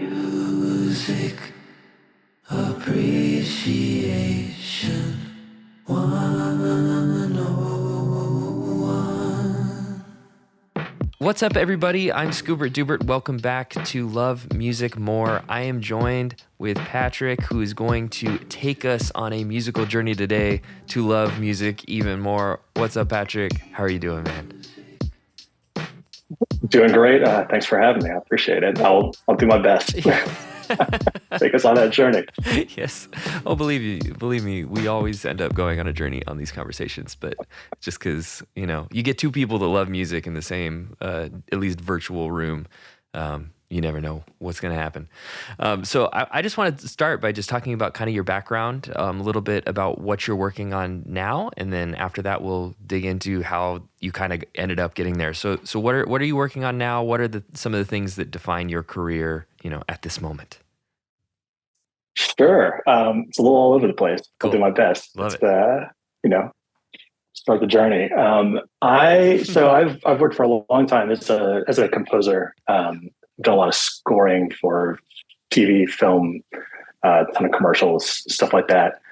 Music appreciation 101. What's up, everybody? I'm Scoobert Doobert. Welcome back to Love Music More. I am joined with Patrick, who is going to take us on a musical journey today to love music even more. What's up, Patrick? How are you doing, man? Doing great. Thanks for having me. I appreciate it. I'll do my best. Take us on that journey. Yes. Oh, believe me, we always end up going on a journey on these conversations, but just because, you get two people that love music in the same, at least virtual room, you never know what's going to happen. So I just wanted to start by just talking about kind of your background, a little bit about what you're working on now, and then after that we'll dig into how you kind of ended up getting there. So what are you working on now? What are some of the things that define your career, at this moment? Sure. It's a little all over the place. Cool. I'll do my best. Love it. Start the journey. I've worked for a long time as a composer. Done a lot of scoring for TV, film, a ton of commercials, stuff like that.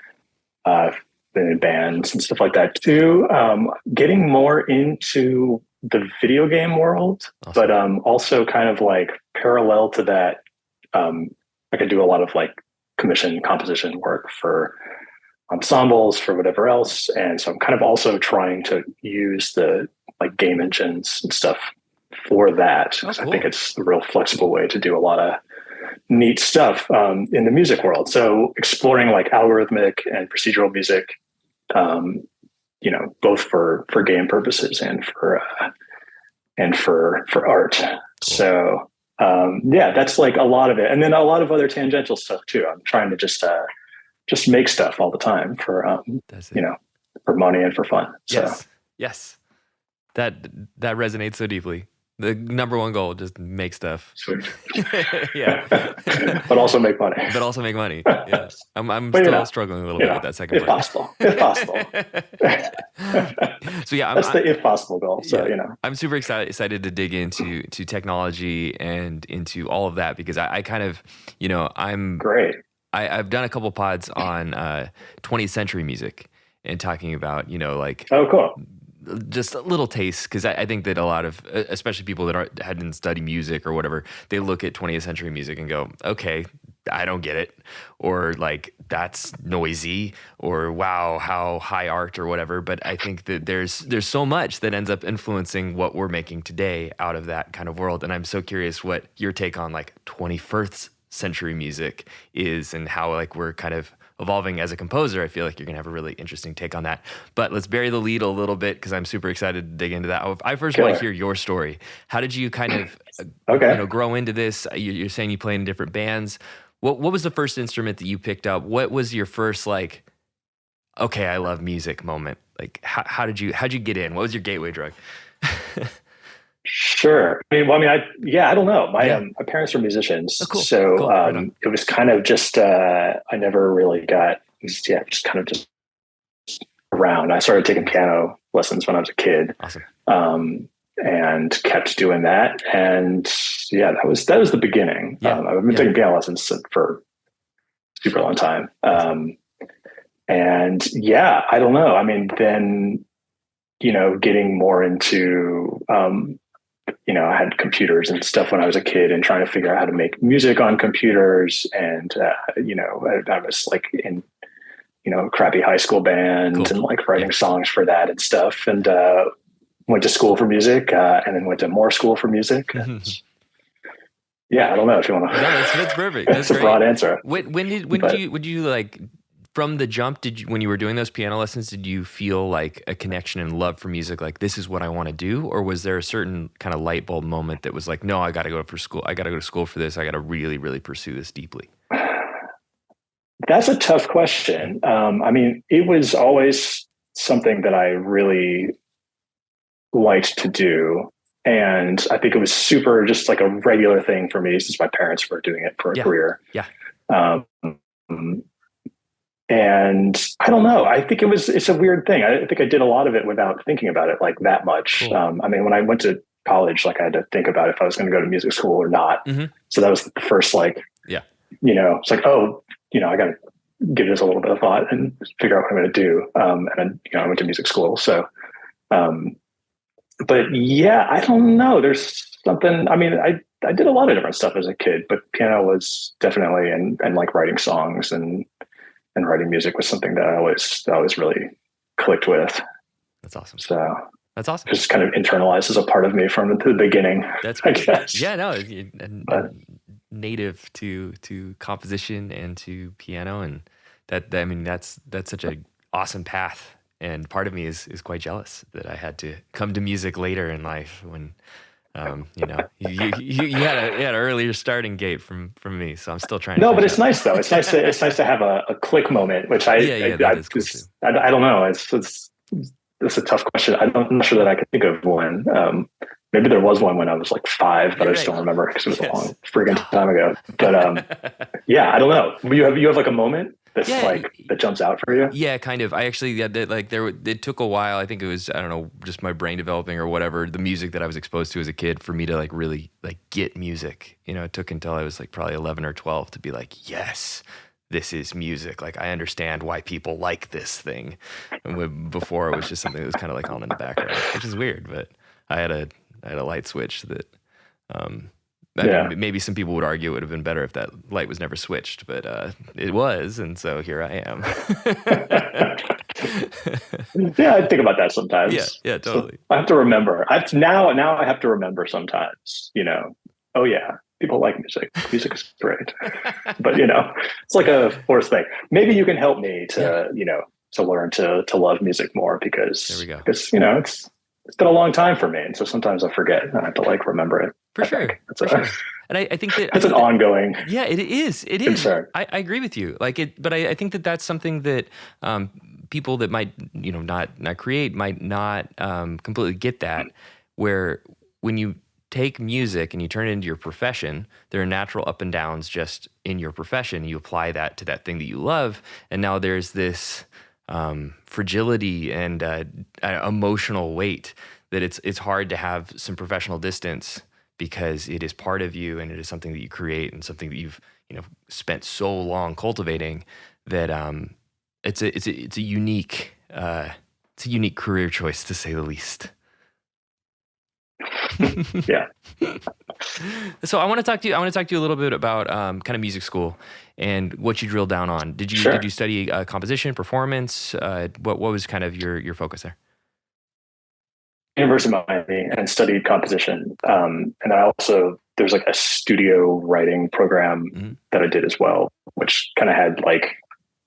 Been in bands and stuff like that too. Getting more into the video game world, Awesome. but also kind of like parallel to that, I could do a lot of like commission composition work for ensembles, for whatever else. And so I'm kind of also trying to use the like game engines and stuff for that. Oh, cool. I think it's a real flexible way to do a lot of neat stuff in the music world. So exploring like algorithmic and procedural music, both for game purposes and for art. Cool. So that's like a lot of it. And then a lot of other tangential stuff too. I'm trying to just make stuff all the time for for money and for fun. Yes. That resonates so deeply. The number one goal, just make stuff. Sweet. Yeah. But also make money. Yeah. I'm still struggling a little bit with that second part. If possible. So yeah, that's the if possible goal. So, I'm super excited to dig into technology and into all of that because I kind of, I'm great. I've done a couple pods on 20th century music and talking about, oh, cool. Just a little taste, because I think that a lot of, especially people that hadn't studied music or whatever, they look at 20th century music and go, okay, I don't get it, or like that's noisy, or wow, how high art or whatever. But I think that there's so much that ends up influencing what we're making today out of that kind of world. And I'm so curious what your take on like 21st century music is and how like we're kind of evolving as a composer. I feel like you're gonna have a really interesting take on that. But let's bury the lead a little bit because I'm super excited to dig into that. I first want to hear your story. How did you kind of grow into this? You're saying you play in different bands. What was the first instrument that you picked up? What was your first like, okay, I love music moment? Like how'd you get in? What was your gateway drug? Sure. I don't know. My parents were musicians, so Cool. It was kind of just I never really got just kind of just around. I started taking piano lessons when I was a kid, Awesome. and kept doing that. And that was the beginning. Yeah. I've been taking piano lessons for a super long time. And I don't know. I mean, then getting more into I had computers and stuff when I was a kid and trying to figure out how to make music on computers. And, I was like in, a crappy high school band. Cool. And like writing songs for that and stuff. And went to school for music and then went to more school for music. And, I don't know if you want to. No, that's perfect. That's a broad answer. When did you like, from the jump, when you were doing those piano lessons, did you feel like a connection and love for music? Like, this is what I want to do? Or was there a certain kind of light bulb moment that was like, no, I got to go for school. I got to go to school for this. I got to really, really pursue this deeply. That's a tough question. It was always something that I really liked to do. And I think it was super just like a regular thing for me since my parents were doing it for a career. Yeah. And I don't know. I think it's a weird thing. I think I did a lot of it without thinking about it like that much. Cool. When I went to college, like I had to think about if I was going to go to music school or not. So that was the first, like, Yeah. It's like, oh, I got to give this a little bit of thought and figure out what I'm going to do. And then, I went to music school. So, but yeah, I don't know. There's something, I mean, I did a lot of different stuff as a kid, but piano was definitely, and like writing songs and writing music was something that I always really clicked with. That's awesome. So that's awesome. Just kind of internalized as a part of me from the beginning. That's I great. guess. Yeah, no, native to composition and to piano, and that I mean that's such an awesome path. And part of me is quite jealous that I had to come to music later in life when you had an earlier starting gate from me. So I'm still trying. No, to but it's nice though. It's nice to have a click moment, which I don't know. It's a tough question. I'm not sure that I can think of one. Maybe there was one when I was like 5, but I just don't remember because it was a long freaking time ago. But yeah, I don't know. You have like a moment that's that jumps out for you. Yeah, kind of. I actually it took a while. I think it was, I don't know, just my brain developing or whatever. The music that I was exposed to as a kid for me to like really like get music. It took until I was like probably 11 or 12 to be like, yes, this is music. Like I understand why people like this thing. And before it was just something that was kind of like on in the background, which is weird. But I had a light switch that maybe some people would argue it would have been better if that light was never switched, but it was, and so here I am. Yeah, I think about that sometimes. Yeah, totally. So I have to remember. Now I have to remember sometimes. Oh yeah, people like music. Music is great, but it's like a forced thing. Maybe you can help me to to learn to love music more because there we go. Because it's been a long time for me, and so sometimes I forget and I have to like remember it. For sure. And I think that it's an ongoing. Yeah, it is. It is. I agree with you. But I think that that's something that people that might not create might not completely get that. Where when you take music and you turn it into your profession, there are natural up and downs just in your profession. You apply that to that thing that you love, and now there's this fragility and emotional weight that it's hard to have some professional distance because it is part of you and it is something that you create and something that you've spent so long cultivating that it's a unique career choice, to say the least. Yeah. So I want to talk to you a little bit about kind of music school and what you drilled down on. Did you study composition, performance? What was kind of your focus there? University of Miami, and studied composition. And I also, there's like a studio writing program that I did as well, which kind of had like,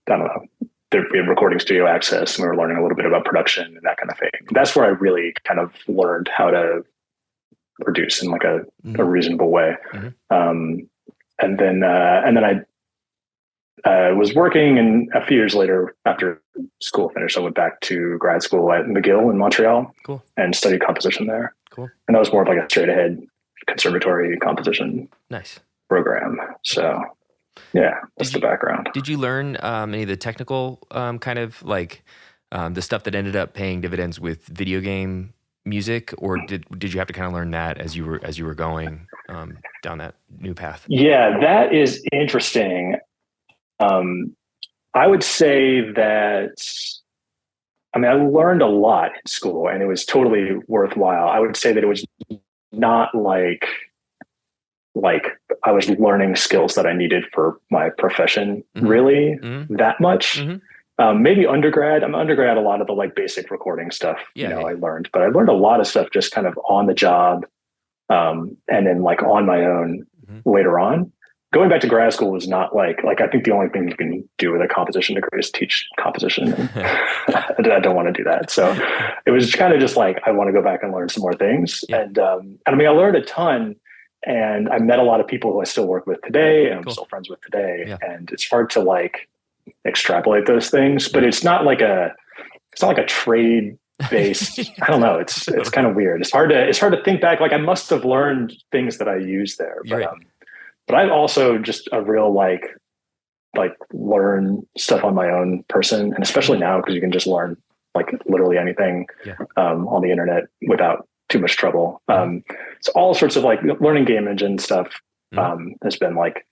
I don't know, we had recording studio access and we were learning a little bit about production and that kind of thing. That's where I really kind of learned how to produce in like a reasonable way. And then I was working, and a few years later, after school finished, I went back to grad school at McGill in Montreal. Cool. And studied composition there. Cool. And that was more of like a straight ahead conservatory composition program. So yeah, that's the background. Did you learn any of the technical kind of like the stuff that ended up paying dividends with video game music, or did you have to kind of learn that as you were going down that new path? Yeah, that is interesting. I would say that, I learned a lot in school and it was totally worthwhile. I would say that it was not like I was learning skills that I needed for my profession really that much. Maybe undergrad. I'm undergrad, a lot of the like basic recording stuff, I learned, but I learned a lot of stuff just kind of on the job. And then like on my own later on. Going back to grad school was not like I think the only thing you can do with a composition degree is teach composition. I don't want to do that. So it was kind of just like, I want to go back and learn some more things. Yeah. And I learned a ton, and I met a lot of people who I still work with today and I'm still friends with today. Yeah. And it's hard to like extrapolate those things, but it's not like a trade based. I don't know. It's kind of weird. It's hard to think back. Like I must have learned things that I used there, but I'm also just a real like learn stuff on my own person, and especially now because you can just learn like literally anything on the internet without too much trouble. So all sorts of like learning game engine stuff has been like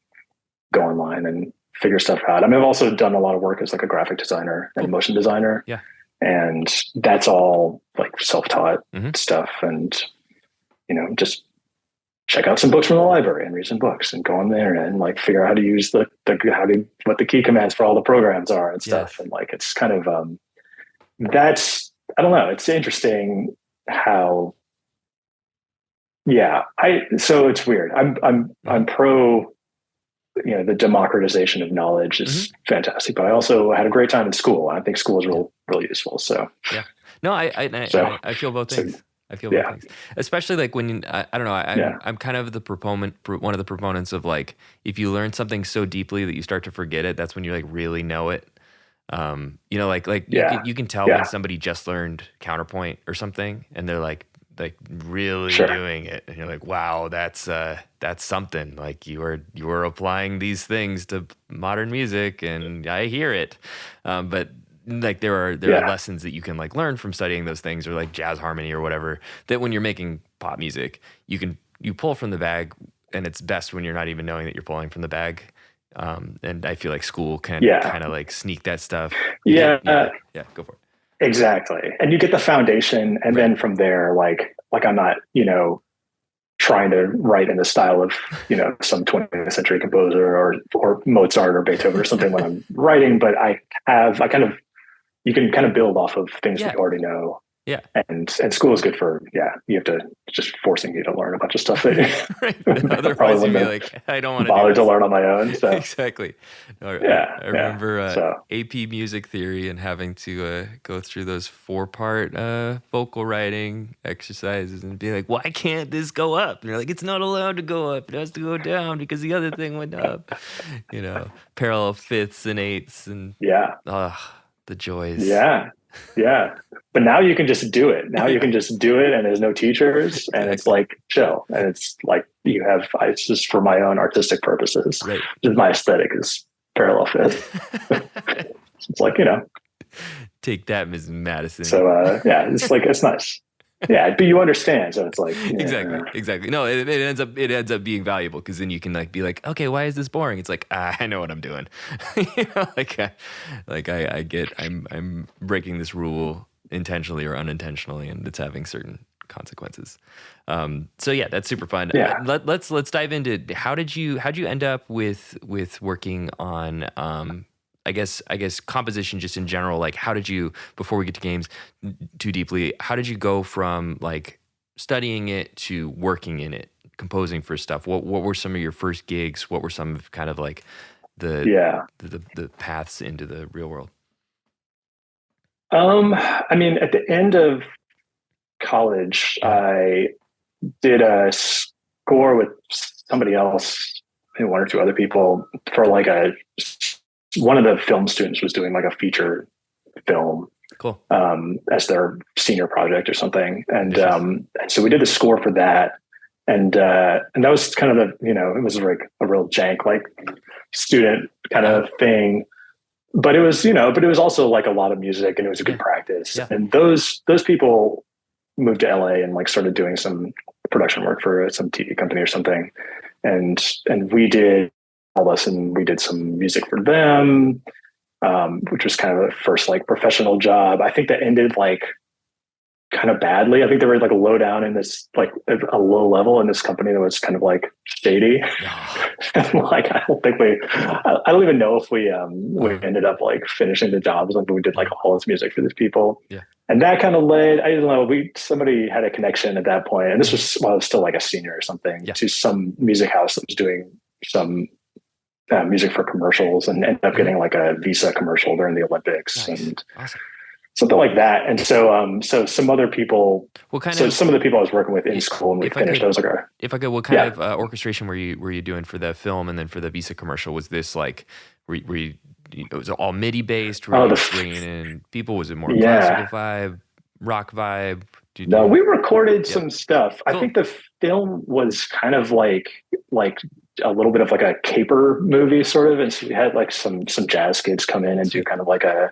go online and figure stuff out. I mean, I've also done a lot of work as like a graphic designer and motion designer. Yeah. And that's all like self-taught stuff. And, just check out some books from the library and read some books and go on the internet and like figure out how to use what the key commands for all the programs are and stuff. Yes. And like, it's kind of, I don't know. It's interesting how, so it's weird. I'm pro, the democratization of knowledge is fantastic, but I also had a great time in school. I think school is really useful. So, no, I feel both things. I feel both things, especially like when I don't know. I'm kind of one of the proponents of like, if you learn something so deeply that you start to forget it, that's when you like really know it. You can tell when somebody just learned counterpoint or something, and they're like really doing it, and you're like, wow, that's something. Like you are applying these things to modern music, and I hear it. But like there are lessons that you can like learn from studying those things, or like jazz harmony or whatever, that when you're making pop music, you pull from the bag, and it's best when you're not even knowing that you're pulling from the bag. And I feel like school can kind of like sneak that stuff. Yeah, go for it. Exactly. And you get the foundation, and then from there, like I'm not, trying to write in the style of, some 20th century composer or Mozart or Beethoven or something when I'm writing, but you can kind of build off of things that you already know. Yeah. And school is good for, you have to just forcing you to learn a bunch of stuff that otherwise you'd be like, I don't want to bother to learn on my own. So. Exactly. I remember AP music theory and having to go through those 4-part vocal writing exercises and be like, why can't this go up? And you're like, it's not allowed to go up. It has to go down because the other thing went up. Parallel fifths and eighths and the joys. Yeah. But now you can just do it. Now you can just do it, and there's no teachers, and it's like chill. And it's like it's just for my own artistic purposes. Right. Just my aesthetic is parallel fifth. It's like, take that, Ms. Madison. So it's like, it's nice. Yeah, but you understand, so it's like exactly. No, it ends up being valuable, because then you can like be like, okay, why is this boring? It's like, I know what I'm doing. I get I'm breaking this rule intentionally or unintentionally, and it's having certain consequences. So that's super fun. Yeah. Let's dive into how'd you end up with working on I guess composition just in general. Like, how did you, before we get to games too deeply, how did you go from like studying it to working in it, composing for stuff? What were some of your first gigs? What were some of kind of like the paths into the real world? I mean, at the end of college, I did a score with somebody else, maybe one or two other people, for like one of the film students was doing like a feature film, cool, as their senior project or something. And so we did the score for that. And that was kind of it was like a real jank, like student kind of thing, but it was, but it was also like a lot of music, and it was a good practice. Yeah. And those people moved to LA and like started doing some production work for some TV company or something. And we did all this, and we did some music for them, which was kind of the first like professional job. I think that ended like kind of badly. I think they were like low down in this, like a low level in this company that was kind of like shady. And like, I don't even know if we ended up like finishing the jobs. Like we did like all this music for these people. Yeah. And that kind of led, I don't know, somebody had a connection at that point, and this was while I was still like a senior or something, to some music house that was doing some music for commercials, and ended up getting like a Visa commercial during the Olympics. Nice. And something like that. And so some other people, some of the people I was working with in school, and we finished those. If I could, what kind of orchestration were you doing for the film and then for the Visa commercial? Was this like, was it all MIDI based? Were you bringing in people? Was it more classical vibe, rock vibe? No, we recorded some stuff. Cool. I think the film was kind of like a little bit of like a caper movie sort of. And so we had like some jazz kids come in and do kind of like a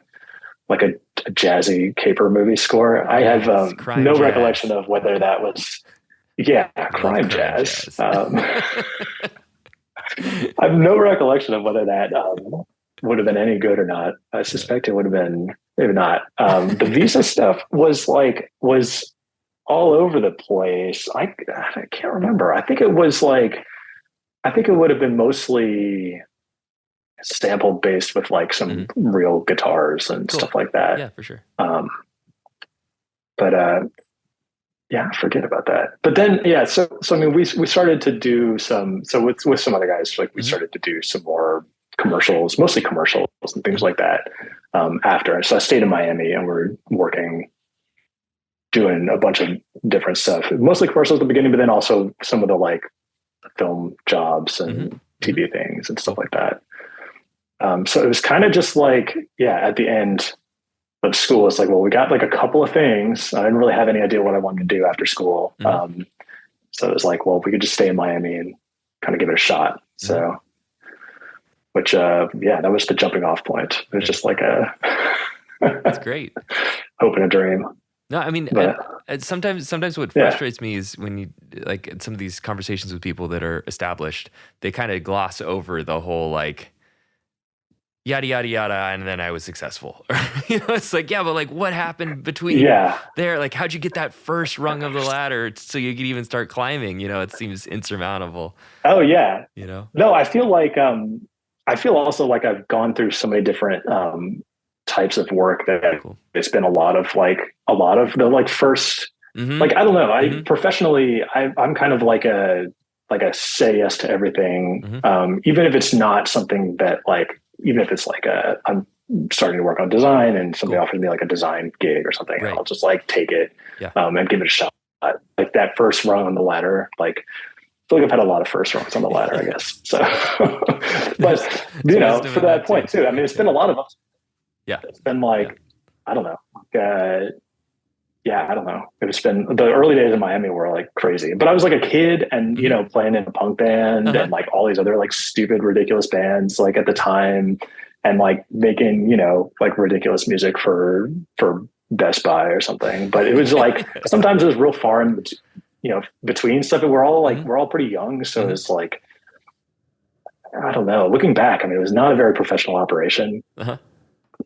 a jazzy caper movie score. I have no jazz. recollection of whether that was, crime jazz. I have no recollection of whether that would have been any good or not. I suspect it would have been, maybe not. The visa stuff was all over the place. I can't remember. I think it would have been mostly sample based with like some real guitars and stuff like that. Yeah, for sure. But I forget about that. But then, so I mean, we started to do some, with some other guys, like we started to do some more commercials, mostly commercials and things like that. After, so I stayed in Miami and we're doing a bunch of different stuff, mostly commercials at the beginning, but then also some of the like film jobs and TV things and stuff like that. So it was kind of just like, at the end of school, it's like, well, we got like a couple of things. I didn't really have any idea what I wanted to do after school. So it was like, well, we could just stay in Miami and kind of give it a shot. So, which, that was the jumping off point. It was just like that's great. Hope and a dream. No, I mean, sometimes what frustrates me is when you like some of these conversations with people that are established, they kind of gloss over the whole like yada yada yada, and then I was successful. It's like, but like what happened between there? Like, how'd you get that first rung of the ladder so you could even start climbing? It seems insurmountable. Oh yeah. No, I feel like I feel also like I've gone through so many different types of work that it's been a lot of the like first, like, I don't know, I professionally, I'm kind of like a say yes to everything. Even if it's not something that like, even if it's like I'm starting to work on design and somebody offers me like a design gig or something, I'll just like take it and give it a shot. Like that first rung on the ladder, like I feel like I've had a lot of first rungs on the ladder, I guess. So, but for that point too, I mean, it's been a lot of us. Yeah. It's been like, I don't know. I don't know. It's been, the early days in Miami were like crazy, but I was like a kid and, playing in a punk band and like all these other like stupid, ridiculous bands, like at the time, and like making, like ridiculous music for Best Buy or something. But it was like, sometimes it was real far in, between stuff. And we're all pretty young. So it's like, I don't know, looking back, I mean, it was not a very professional operation.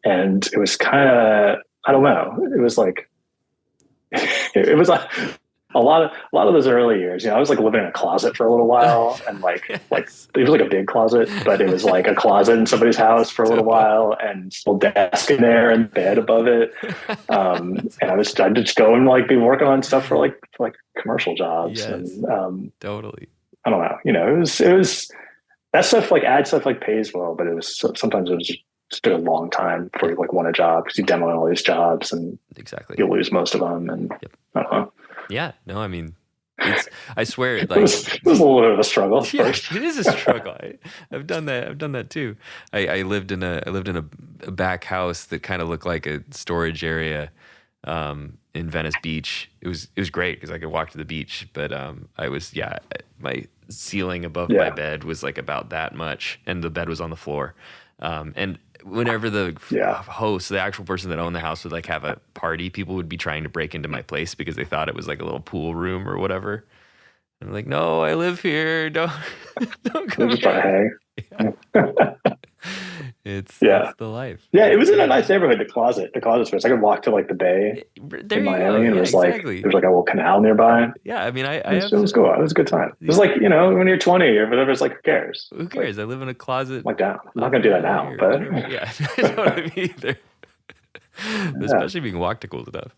And it was kind of, I don't know, it was like, it was like a lot of those early years, I was like living in a closet for a little while and like it was like a big closet, but it was like a closet in somebody's house for a little while and a desk in there and bed above it. And I'd just go and like be working on stuff for like commercial jobs. And totally. I don't know, it was that stuff, like ad stuff like pays well, but it was sometimes it was just a long time before you like want a job because you demo all these jobs and you lose most of them. And I don't know. Yeah, no, I mean, I swear, like it was a little bit of a struggle. First. It is a struggle. I've done that too. I lived in a back house that kind of looked like a storage area in Venice Beach. It was great because I could walk to the beach, but my ceiling above my bed was like about that much, and the bed was on the floor. And whenever the host, the actual person that owned the house would like have a party, people would be trying to break into my place because they thought it was like a little pool room or whatever. And I'm like, no, I live here. Don't come here. It's the life. Yeah, it was in a nice neighborhood. The closet space. I could walk to like the bay in Miami, and it was like there's like a little canal nearby. Yeah, I mean, it was cool. It was a good time. It was like when you're 20 or whatever, it's like who cares? Who cares? Like, I live in a closet. Like that. I'm not gonna do that now, but yeah, I don't know me either. Especially being walked to cool stuff.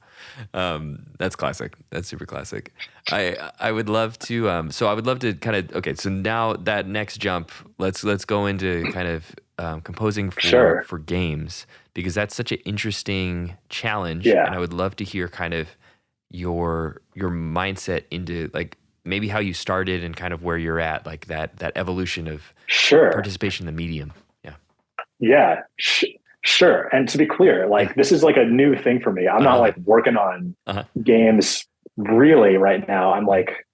That's classic. That's super classic. I would love to. So I would love to kind of. Okay, so now that next jump, let's go into kind of composing for games, because that's such an interesting challenge. Yeah. And I would love to hear kind of your mindset into like maybe how you started and kind of where you're at, like that evolution of participation in the medium. Yeah. Yeah. Sure. And to be clear, like this is like a new thing for me. I'm not like working on games really right now. I'm like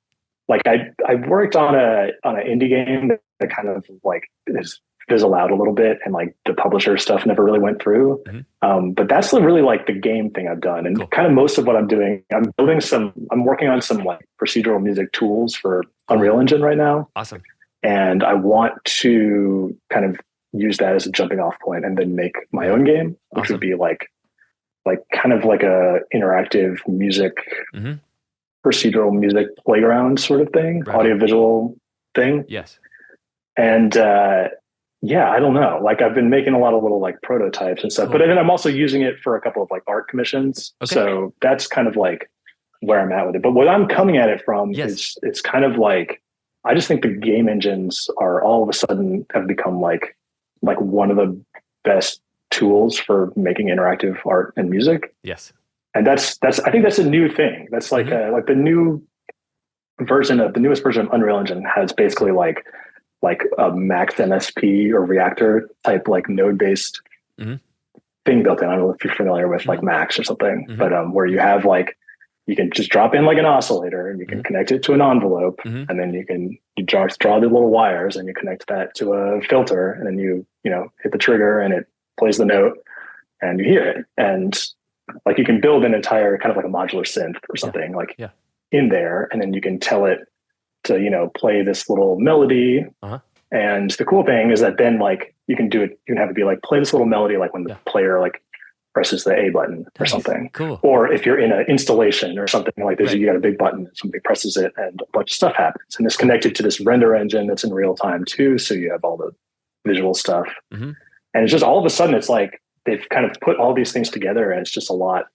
I worked on an indie game that kind of like is fizzle out a little bit, and like the publisher stuff never really went through. But that's really like the game thing I've done, and Cool. kind of most of what I'm doing, I'm working on some like procedural music tools for Unreal Engine right now. Awesome. And I want to kind of use that as a jumping off point and then make my own game, which Awesome. would be like kind of like a interactive music, procedural music playground sort of thing, Right. audiovisual thing. Yes. And yeah, I don't know. Like I've been making a lot of little like prototypes and stuff, Cool. but then I'm also using it for a couple of like art commissions. Okay. So that's kind of like where I'm at with it. But what I'm coming at it from Yes. is it's kind of like, I just think the game engines are all of a sudden have become like one of the best tools for making interactive art and music. Yes. And that's I think that's a new thing. That's like like the newest version of Unreal Engine has basically like a Max MSP or Reactor type like node based thing built in. I don't know if you're familiar with like Max or something, but where you have like, you can just drop in like an oscillator and you can connect it to an envelope, and then you draw the little wires and you connect that to a filter, and then you hit the trigger and it plays the note and you hear it. And like you can build an entire kind of like a modular synth or something in there, and then you can tell it to play this little melody. And the cool thing is that then like you can have it be like play this little melody like when the player like presses the A button or something. Cool. Or if you're in an installation or something like this, you got a big button and somebody presses it and a bunch of stuff happens. And it's connected to this render engine that's in real time too. So you have all the visual stuff. And it's just all of a sudden it's like they've kind of put all these things together, and it's just a lot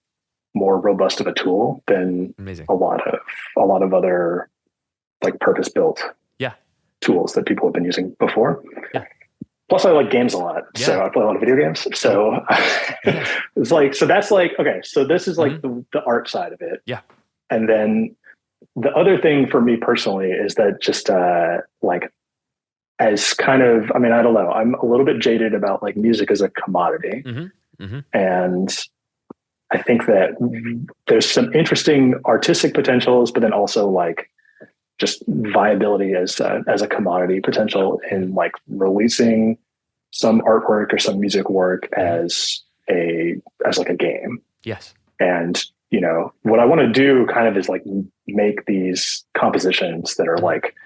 more robust of a tool than a lot of other like purpose built tools that people have been using before. Plus I like games a lot. So I play a lot of video games. So it's like, so that's like, okay, so this is like the art side of it. And then the other thing for me personally is that just like as kind of, I mean, I don't know, I'm a little bit jaded about like music as a commodity. And I think that there's some interesting artistic potentials, but then also like just viability as a commodity potential in like releasing some artwork or some music work as like a game. Yes. And what I want to do kind of is like make these compositions that are like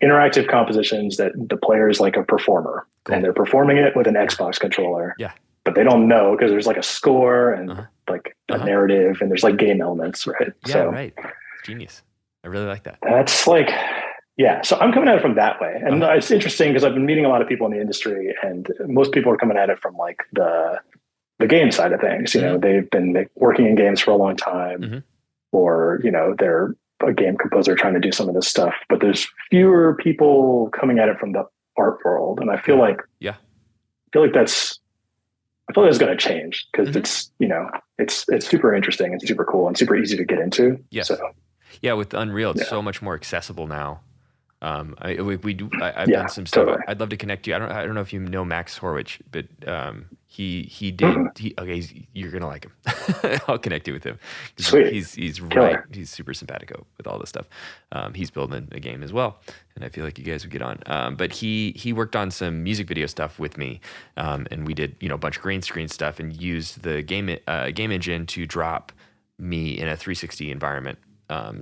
interactive compositions that the player is like a performer, and they're performing it with an Xbox controller. But they don't know because there's like a score and like a narrative, and there's like game elements, right? Right. It's genius. I really like that. That's like, so I'm coming at it from that way. And it's interesting because I've been meeting a lot of people in the industry, and most people are coming at it from like the game side of things. They've been working in games for a long time, or, they're a game composer trying to do some of this stuff, but there's fewer people coming at it from the art world. And I feel like, that's going to change because it's, it's super interesting and super cool and super easy to get into. So. Yeah, with Unreal, it's so much more accessible now. I've done some stuff. Totally. I'd love to connect you. I don't know if you know Max Horwich, but he did. You're gonna like him. I'll connect you with him. Sweet. He's Killer. right. He's super simpatico with all this stuff. He's building a game as well, and I feel like you guys would get on. But he worked on some music video stuff with me, and we did a bunch of green screen stuff and used the game engine to drop me in a 360 environment.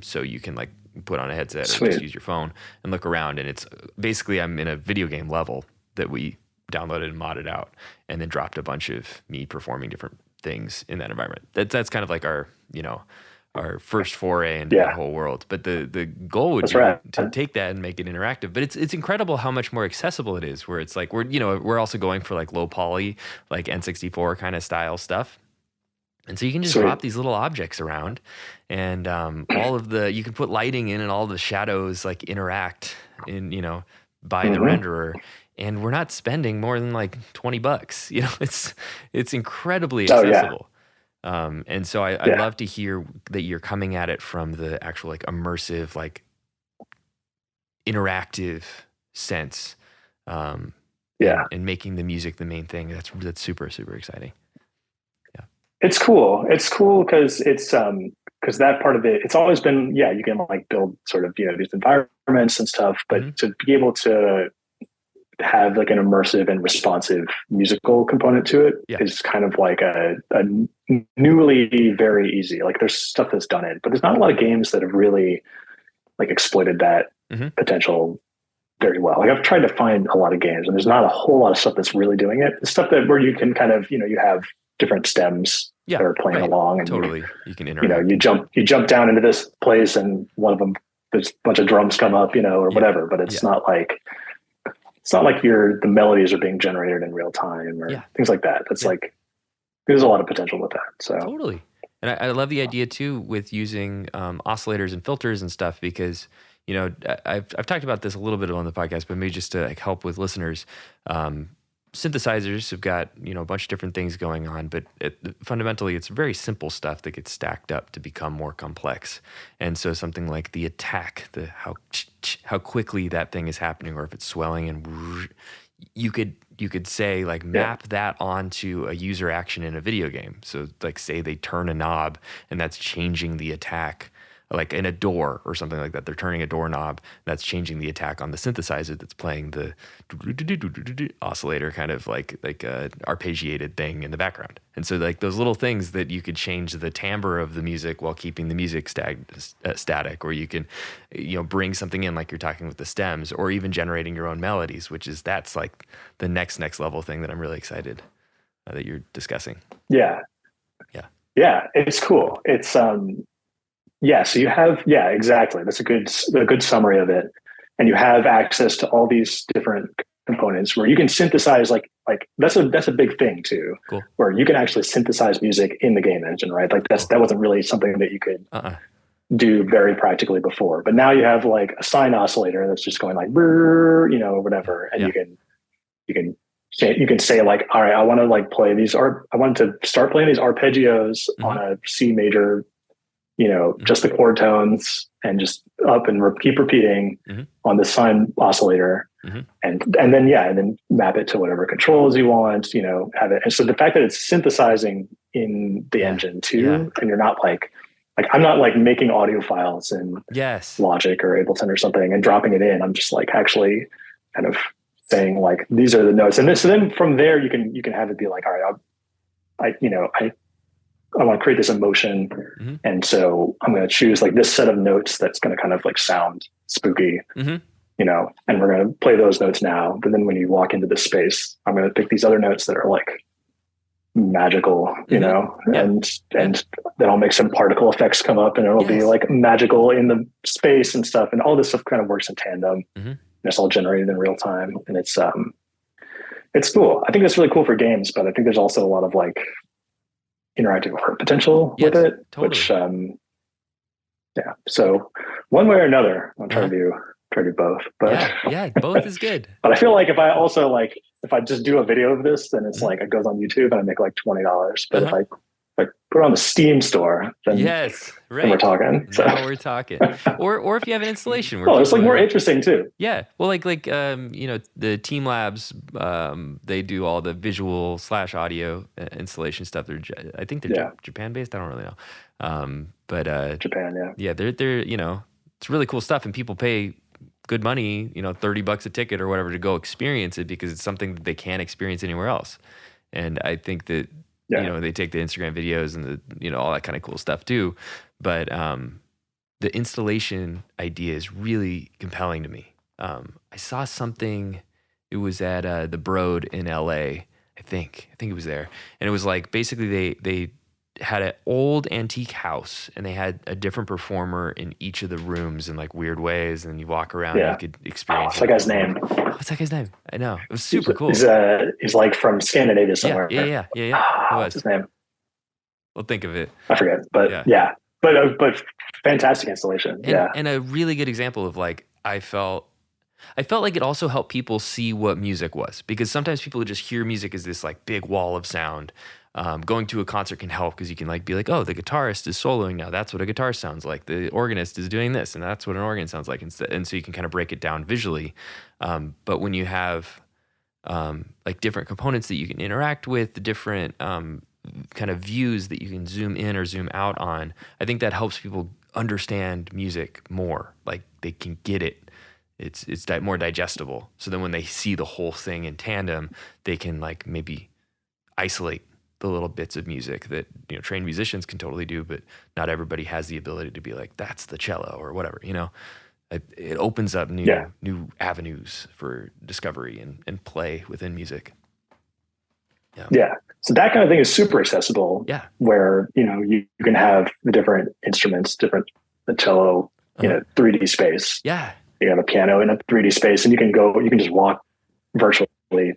So you can like put on a headset or just use your phone and look around, and it's basically I'm in a video game level that we downloaded and modded out, and then dropped a bunch of me performing different things in that environment. That's kind of like our our first foray into that whole world. But the goal would be to take that and make it interactive. But it's incredible how much more accessible it is. Where it's like we're also going for like low poly, like N64 kind of style stuff. And so you can just drop these little objects around, and you can put lighting in, and all the shadows like interact in, by the renderer. And we're not spending more than like $20. It's incredibly accessible. And so I'd love to hear that you're coming at it from the actual like immersive, like interactive sense. And making the music the main thing. That's super, super exciting. It's cool. It's cool because because that part of it, it's always been, you can like build sort of, these environments and stuff, but to be able to have like an immersive and responsive musical component to it Yeah. is kind of like a newly very easy. Like there's stuff that's done it, but there's not a lot of games that have really like exploited that potential very well. Like I've tried to find a lot of games and there's not a whole lot of stuff that's really doing it. It's stuff that where you can kind of, you have different stems that are playing along and you can interact. you jump down into this place and one of them, there's a bunch of drums come up, or whatever, but it's not like the melodies are being generated in real time or things like that. That's like, there's a lot of potential with that. So totally. And I love the idea too with using oscillators and filters and stuff because, I've talked about this a little bit on the podcast, but maybe just to like help with listeners, synthesizers have got, a bunch of different things going on, but fundamentally it's very simple stuff that gets stacked up to become more complex. And so something like the attack, how quickly that thing is happening, or if it's swelling and you could say like map that onto a user action in a video game. So like say they turn a knob and that's changing the attack, like in a door or something like that. They're turning a doorknob, that's changing the attack on the synthesizer that's playing the oscillator, kind of like a arpeggiated thing in the background. And so like those little things that you could change the timbre of the music while keeping the music static, or you can, bring something in like you're talking with the stems, or even generating your own melodies, that's like the next level thing that I'm really excited that you're discussing. Yeah, it's cool. It's so you have, exactly. That's a good summary of it. And you have access to all these different components where you can synthesize like that's a big thing too. Cool. Where you can actually synthesize music in the game engine, right? Like that wasn't really something that you could do very practically before. But now you have like a sine oscillator that's just going like brrr, or whatever, and you can say like, all right, I want to like play these, or I want to start playing these arpeggios on a C major, just the chord tones and just up and keep repeating on the sine oscillator, and then map it to whatever controls you want, have it. And so the fact that it's synthesizing in the engine too, and you're not like I'm not like making audio files in Logic or Ableton or something and dropping it in. I'm just like actually kind of saying like, these are the notes. And so then from there you can have it be like, all right, I want to create this emotion. And so I'm going to choose like this set of notes that's going to kind of like sound spooky, and we're going to play those notes now. But then when you walk into this space, I'm going to pick these other notes that are like magical, and then I'll make some particle effects come up and it'll be like magical in the space and stuff. And all this stuff kind of works in tandem, and it's all generated in real time. And it's cool. I think that's really cool for games, but I think there's also a lot of like interactive art potential with it, which so one way or another I'll try to do both, but both is good. But I feel like if I just do a video of this, then it's like it goes on YouTube and I make like $20, but if I put it on the Steam store, then then we're talking. So now we're talking. Or if you have an installation where it's like more interesting too. Yeah. Well, like the Team Labs, they do all the visual / audio installation stuff. I think they're Japan based. I don't really know. But Japan, they're it's really cool stuff, and people pay good money, $30 a ticket or whatever to go experience it because it's something that they can't experience anywhere else. And I think that they take the Instagram videos and the all that kind of cool stuff too, but the installation idea is really compelling to me. I saw something. It was at the Broad in LA. I think it was there, and it was like basically they had an old antique house and they had a different performer in each of the rooms in like weird ways, and you walk around and you could experience what's that guy's name? What's that guy's name? I know. It was super cool. He's like from Scandinavia somewhere. Yeah. What's his name? We'll think of it. I forget, but but fantastic installation. And a really good example of like, I felt like it also helped people see what music was, because sometimes people just hear music as this like big wall of sound. Going to a concert can help because you can like be like, oh, the guitarist is soloing now. That's what a guitar sounds like. The organist is doing this, and that's what an organ sounds like. And so you can kind of break it down visually. But when you have like different components that you can interact with, the different kind of views that you can zoom in or zoom out on, I think that helps people understand music more. Like they can get it It's more digestible. So then when they see the whole thing in tandem, they can like maybe isolate the little bits of music that, you know, trained musicians can totally do, but not everybody has the ability to be like, that's the cello or whatever, you know. It opens up new avenues for discovery and play within music. Yeah. So that kind of thing is super accessible. Yeah. Where, you know, you can have the different instruments, the cello, you know, 3D space. Yeah. You have a piano in a 3D space, and you can just walk virtually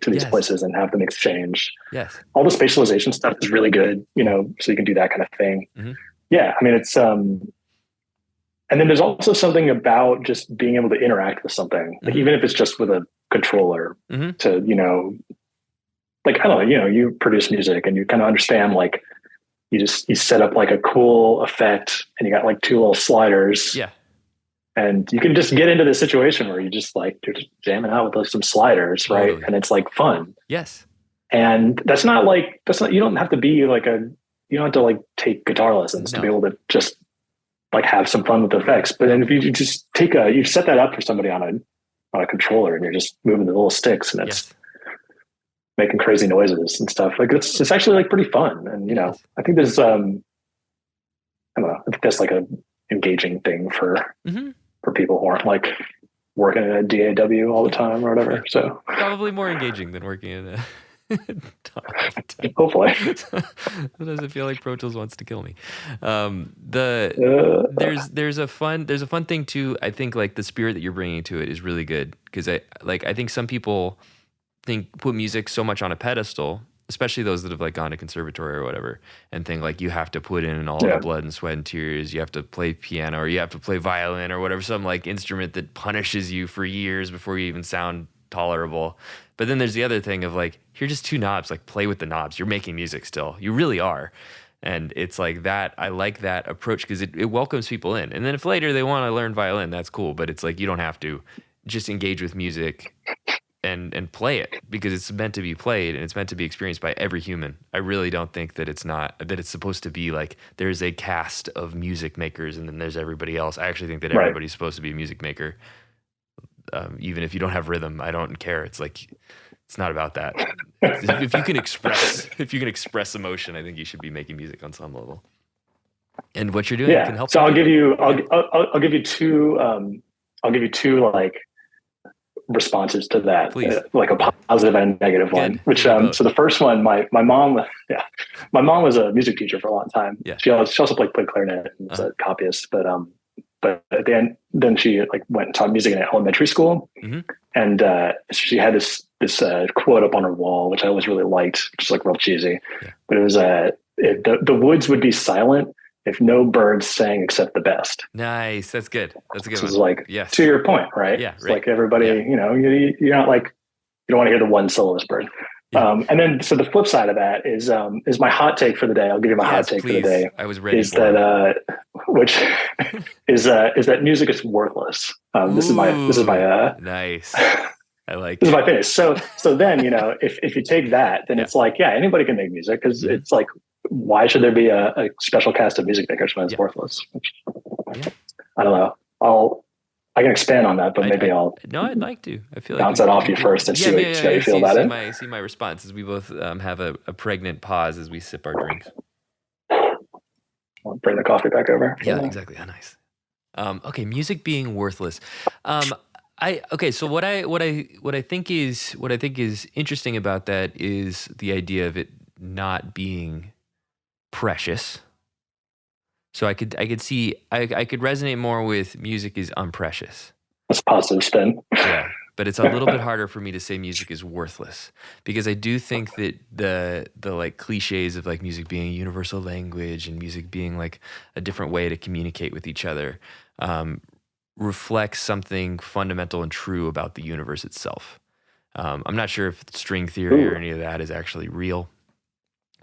to these places and have them exchange. Yes. All the spatialization stuff is really good, you know, so you can do that kind of thing. Mm-hmm. Yeah. I mean, it's, and then there's also something about just being able to interact with something, like even if it's just with a controller to, you know, like, I don't know, you know, you produce music and you kind of understand, like, you set up like a cool effect and you got like two little sliders. Yeah. And you can just get into this situation where you're just jamming out with some sliders, totally. right? And it's like fun. Yes. And that's not, you don't have to be you don't have to like take guitar lessons to be able to just like have some fun with the effects. But then if you just you set that up for somebody on a controller and you're just moving the little sticks and it's making crazy noises and stuff, like it's actually like pretty fun. And, you know, I think there's, I don't know, I think that's like a engaging thing for people who aren't like working at a DAW all the time or whatever. So probably more engaging than working in a hopefully. Sometimes I feel like Pro Tools wants to kill me. There's a fun thing too. I think like the spirit that you're bringing to it is really good, because I think some people put music so much on a pedestal, especially those that have like gone to conservatory or whatever, and think like you have to put in all the blood and sweat and tears. You have to play piano or you have to play violin or whatever, some like instrument that punishes you for years before you even sound tolerable. But then there's the other thing of like, you're just two knobs, like play with the knobs. You're making music still. You really are. And it's like that. I like that approach because it welcomes people in. And then if later they want to learn violin, that's cool. But it's like, you don't have to. Just engage with music and play it, because it's meant to be played and it's meant to be experienced by every human. I really don't think that it's supposed to be like there's a cast of music makers and then there's everybody else. I actually think that everybody's supposed to be a music maker. Even if you don't have rhythm, I don't care. It's like, it's not about that. If you can express emotion, I think you should be making music on some level. And what you're doing can help. So I'll give you two like responses to that, like a positive and a negative one. Which so the first one, my mom was a music teacher for a long time. Yeah. She also played clarinet and was a copyist, but at the end, then she like went and taught music in elementary school, and she had this quote up on her wall, which I always really liked, which is like real cheesy, but it was the woods would be silent if no birds sang except the best. Nice, that's good. That's a good one. It's like, to your point, right? Yeah, it's like everybody, you know, you're not like, you don't want to hear the one soloist bird. Yeah. And then, so the flip side of that is my hot take for the day. I'll give you my hot take for the day. I was ready. Which is that music is worthless. This is my nice. I like this is my finish. So then, you know, if you take that, then it's like, anybody can make music, because it's like, why should there be a special cast of music makers when it's worthless? I don't know. I can expand on that, but maybe I'd like to. I feel like bounce that off you first and see how you feel about it. See my response as we both have a pregnant pause as we sip our drinks. I'll bring the coffee back over. Yeah, exactly. Oh, nice. Okay, music being worthless. So what I think is interesting about that is the idea of it not being precious. So I could resonate more with music is unprecious. That's a positive spin. Yeah, but it's a little bit harder for me to say music is worthless, because I do think that the like cliches of like music being a universal language and music being like a different way to communicate with each other reflects something fundamental and true about the universe itself. I'm not sure if string theory or any of that is actually real,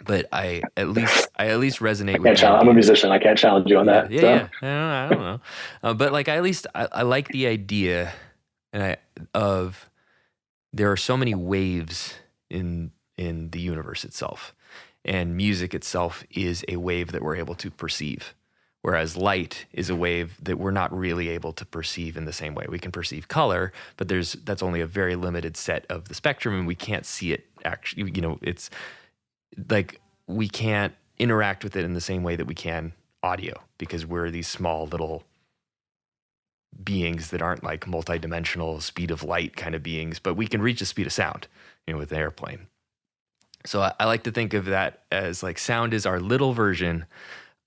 but I at least resonate with. I'm a musician. I can't challenge you on that. Yeah. I don't know. But like, I like the idea, of there are so many waves in the universe itself, and music itself is a wave that we're able to perceive. Whereas light is a wave that we're not really able to perceive in the same way. We can perceive color, but that's only a very limited set of the spectrum, and we can't see it actually. It's like we can't interact with it in the same way that we can audio, because we're these small little beings that aren't like multidimensional speed of light kind of beings, but we can reach the speed of sound, with an airplane. So I like to think of that as like sound is our little version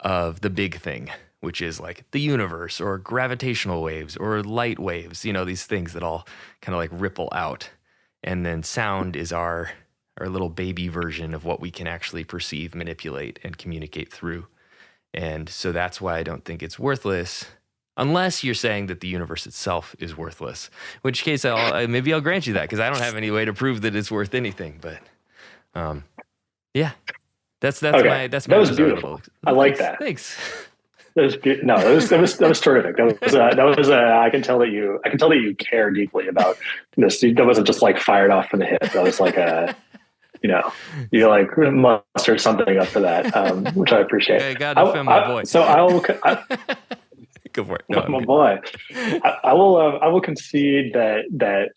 of the big thing, which is like the universe or gravitational waves or light waves, these things that all kind of like ripple out. And then sound is our little baby version of what we can actually perceive, manipulate, and communicate through. And so that's why I don't think it's worthless, unless you're saying that the universe itself is worthless, in which case maybe I'll grant you that, because I don't have any way to prove that it's worth anything. But yeah, that's okay. That was beautiful. I like that. Thanks. That was no, that was terrific. That was I can tell that you care deeply about this. That wasn't just like fired off from the hip. That was like you like mustered something up for that, which I appreciate. I got to defend my boy. So Go for it. No, my boy. I will concede that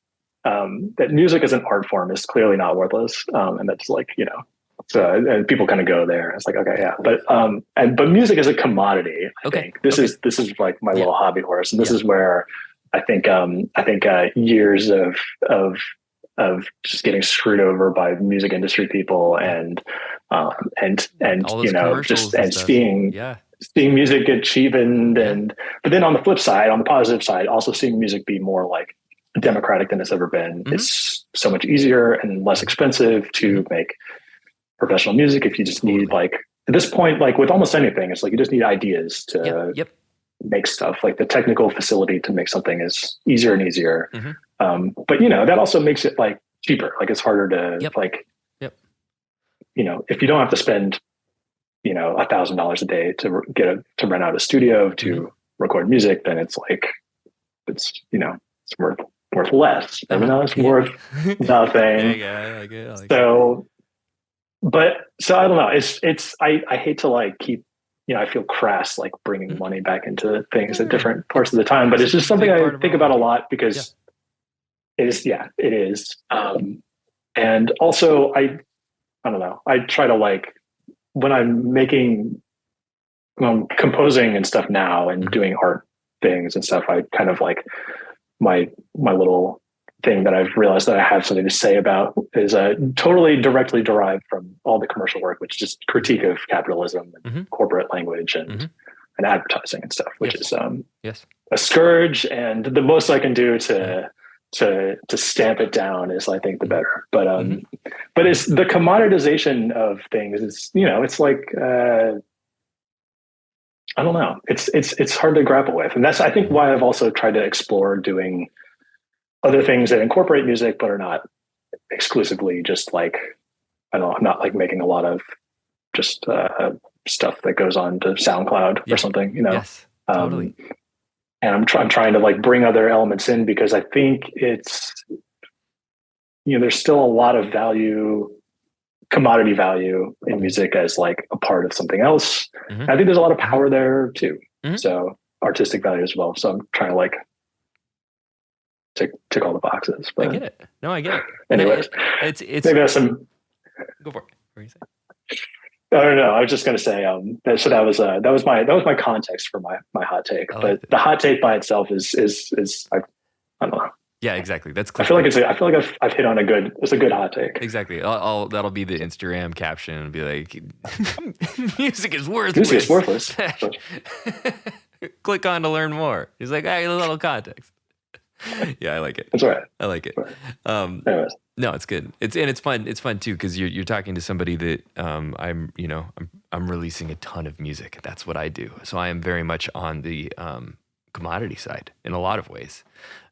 music as an art form is clearly not worthless, and that's like so, and people kind of go there. It's like, okay, yeah, but music as a commodity, I think this is like my little hobby horse, and this is where I think years of just getting screwed over by music industry people and seeing music get cheapened, but then on the flip side, on the positive side, also seeing music be more like democratic than it's ever been. Mm-hmm. It's so much easier and less expensive to make professional music if you just need, like, at this point, like with almost anything, it's like you just need ideas to make stuff. Like the technical facility to make something is easier and easier. Mm-hmm. But that also makes it like cheaper. Like it's harder to if you don't have to spend $1,000 a day to rent out a studio to record music, then it's like it's worth less. I mean, it's worth nothing. I like it. So I don't know. It's I hate to like keep, I feel crass like bringing money back into things at different parts of the time, but it's just something I think about a lot because it is. And also I don't know. I try to like when I'm composing and stuff now and doing art things and stuff, I kind of like my little thing that I've realized that I have something to say about is totally directly derived from all the commercial work, which is just critique of capitalism and corporate language and advertising and stuff, which is a scourge. And the most I can do to stamp it down is, I think, the better. But but it's the commoditization of things. It's it's like I don't know. It's hard to grapple with, and that's I think why I've also tried to explore doing other things that incorporate music but are not exclusively just like I'm not like making a lot of just stuff that goes on to SoundCloud or something. Yes, totally. And I'm trying to like bring other elements in because I think it's there's still a lot of commodity value in music as like a part of something else. I think there's a lot of power there too. So artistic value as well. So I'm trying to like tick all the boxes. But I get it. No, I get it. Anyways, it's maybe that's some. Go for it. What are you saying? I don't know. I was just going to say. So that was my context for my hot take. But the hot take by itself is I don't know. Yeah, exactly. That's clear. I feel like I've hit on it's a good hot take. Exactly. That'll be the Instagram caption and be like, music is worthless. Music is worthless. Click on to learn more. He's like, a little context. Yeah, I like it. That's all right. I like it. Anyways. No, it's good. It's fun. It's fun too because you're talking to somebody that I'm releasing a ton of music. That's what I do. So I am very much on the commodity side in a lot of ways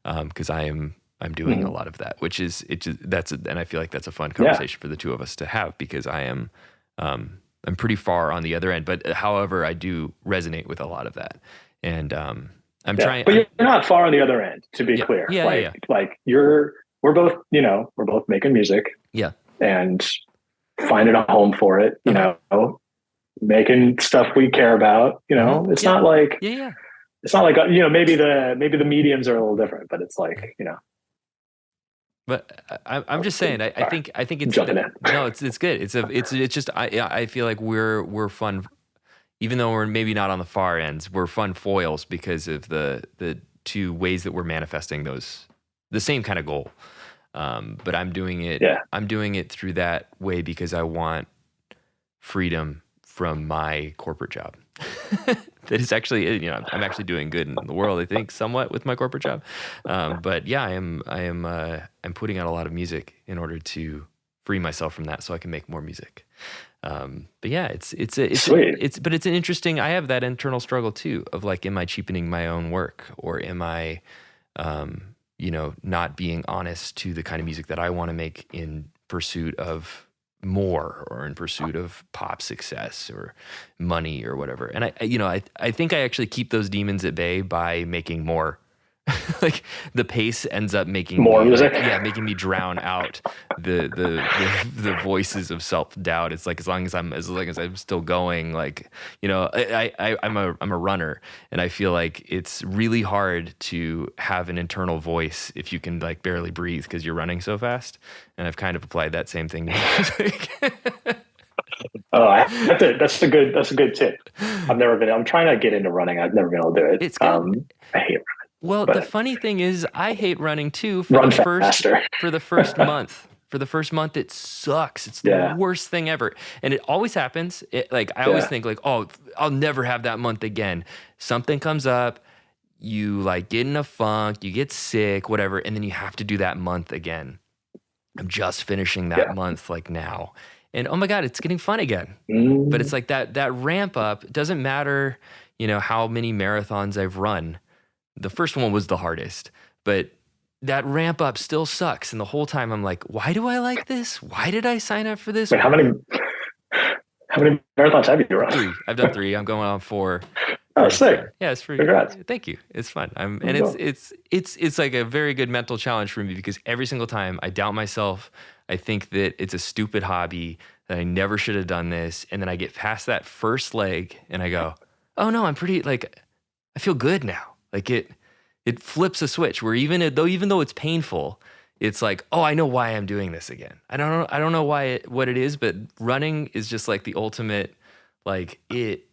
because I'm doing a lot of that, which is and I feel like that's a fun conversation for the two of us to have because I'm pretty far on the other end. But however, I do resonate with a lot of that, and I'm trying. But you're not far on the other end, to be clear. Like we're both making music. Yeah. And finding a home for it, making stuff we care about. You know, it's not like Yeah. it's not like maybe the mediums are a little different, but it's like But I'm just saying, I think it's jumping in. no, it's good. It's just I feel like we're fun, even though we're maybe not on the far ends. We're fun foils because of the two ways that we're manifesting the same kind of goal. But I'm doing it. Yeah. I'm doing it through that way because I want freedom from my corporate job. That is actually, I'm actually doing good in the world, I think, somewhat with my corporate job. But yeah, I'm putting out a lot of music in order to free myself from that, so I can make more music. But yeah, it's Sweet. but it's an interesting. I have that internal struggle too of like, am I cheapening my own work, or am I, not being honest to the kind of music that I want to make in pursuit of more, or in pursuit of pop success or money or whatever. And I think I actually keep those demons at bay by making more. Like the pace ends up making More me, music. making me drown out the voices of self-doubt. It's like as long as I'm still going, like, I'm a runner, and I feel like it's really hard to have an internal voice if you can like barely breathe because you're running so fast. And I've kind of applied that same thing to music. Oh, that's a good tip. I'm trying to get into running. I've never been able to do it. It's good. I hate running. Well, But the funny thing is, I hate running too Run faster. for the first month. For the first month, it sucks. It's the worst thing ever, and it always happens. I always think like, oh, I'll never have that month again. Something comes up, you like get in a funk, you get sick, whatever, and then you have to do that month again. I'm just finishing that month like now, and oh my God, it's getting fun again. But it's like that ramp up. It doesn't matter, how many marathons I've run. The first one was the hardest, but that ramp up still sucks. And the whole time I'm like, why do I like this? Why did I sign up for this? Wait, how many marathons have you run? 3. I've done 3. I'm going on 4. Oh, sick. Yeah, it's pretty. Congrats. Thank you. It's fun. It's like a very good mental challenge for me because every single time I doubt myself. I think that it's a stupid hobby, that I never should have done this. And then I get past that first leg and I go, oh no, I feel good now. Like it flips a switch where even though it's painful, it's like, oh, I know why I'm doing this again. I don't know what it is, but running is just like the ultimate, like it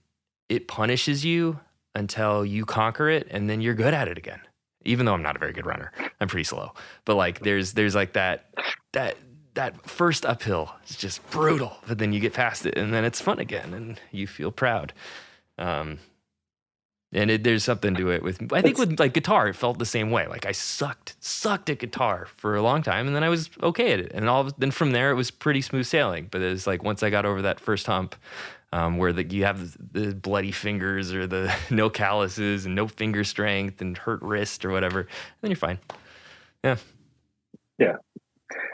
punishes you until you conquer it, and then you're good at it again. Even though I'm not a very good runner, I'm pretty slow. But like there's like that first uphill is just brutal, but then you get past it, and then it's fun again, and you feel proud. And there's something to it with like guitar, it felt the same way. Like I sucked at guitar for a long time, and then I was okay at it. And then from there, it was pretty smooth sailing. But it was like once I got over that first hump, where you have the bloody fingers or the no calluses and no finger strength and hurt wrist or whatever, then you're fine. Yeah. Yeah.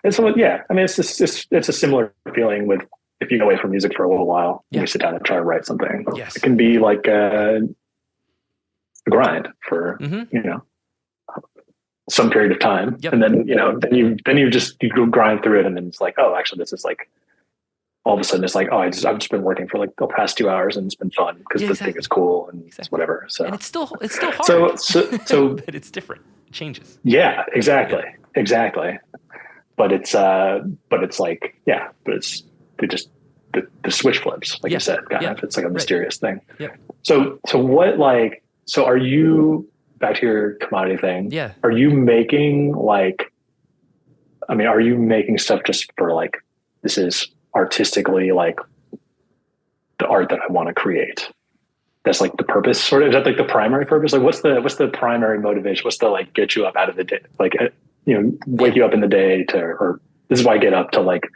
And so, I mean, it's a similar feeling with if you go away from music for a little while, and you sit down and try to write something. Yes. It can be like a grind for some period of time, and then you go grind through it, and then it's like, oh, actually, this is like all of a sudden it's like, oh, I've just been working for like the past 2 hours, and it's been fun because the thing is cool and it's whatever. So and it's still hard. So but it's different. It changes. Yeah, exactly. But it's like the switch flips, like you said, kind of. It's like a mysterious thing. Yeah. So what like. So are you, back to your commodity thing? Yeah. Are you making are you making stuff just for like, this is artistically like the art that I want to create? That's like the purpose sort of, is that like the primary purpose? Like what's the primary motivation? What's the like get you up out of the day? Like, wake you up in the day or this is why I get up to like